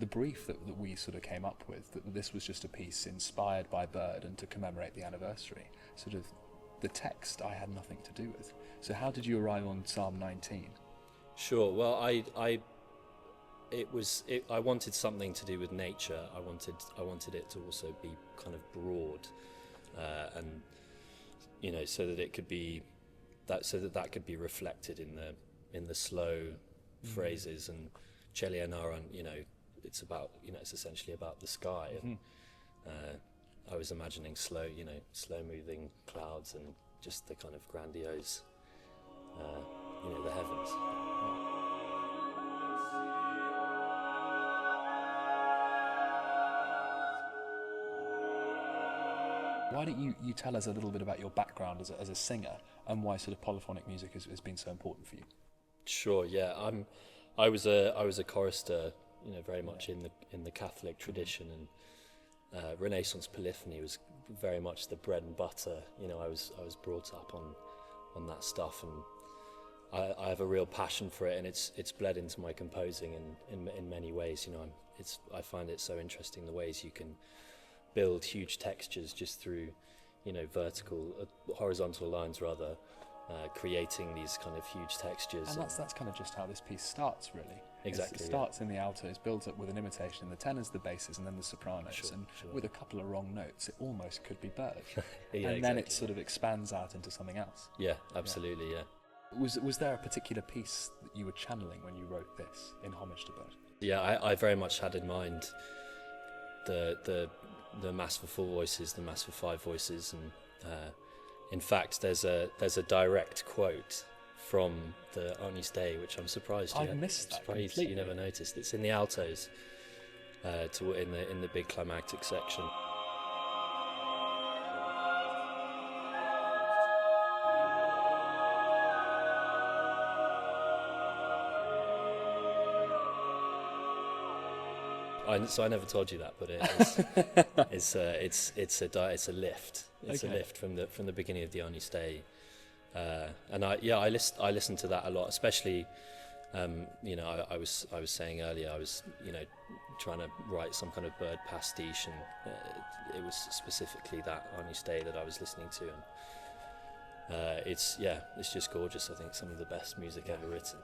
the brief that we sort of came up with, that this was just a piece inspired by Byrd and to commemorate the anniversary, sort of the text I had nothing to do with. So how did you arrive on Psalm 19? Sure. Well, I wanted something to do with nature. I wanted it to also be kind of broad, and so that it could be that could be reflected in the slow phrases. And Caeli Enarrant, it's about it's essentially about the sky. And I was imagining slow moving clouds and just the kind of grandiose, the heavens. Why don't you tell us a little bit about your background as a singer and why sort of polyphonic music has been so important for you? Sure. Yeah. I was a chorister, very much in the Catholic tradition, and Renaissance polyphony was very much the bread and butter. I was brought up on that stuff, and I have a real passion for it, and it's bled into my composing in many ways. I find it so interesting the ways you can build huge textures just through horizontal lines rather, creating these kind of huge textures. And that's kind of just how this piece starts, really. Exactly. It starts in the altos, builds up with an imitation in the tenors, the basses, and then the sopranos. Sure. With a couple of wrong notes, it almost could be Byrd. Then it sort of expands out into something else. Yeah, absolutely. Yeah. Was there a particular piece that you were channeling when you wrote this in homage to Byrd? Yeah, I very much had in mind the Mass for 4 voices, the Mass for 5 voices, and in fact, there's a direct quote from the Agnus Dei, which I'm surprised I've missed that completely. You never noticed. It's in the altos, in the big climactic section. So I never told you that, but it's a lift. It's a lift from the beginning of the Agnus Dei, and I listened to that a lot, especially. I was saying earlier, I was trying to write some kind of Byrd pastiche, and it was specifically that Agnus Dei that I was listening to, and it's just gorgeous. I think some of the best music ever written.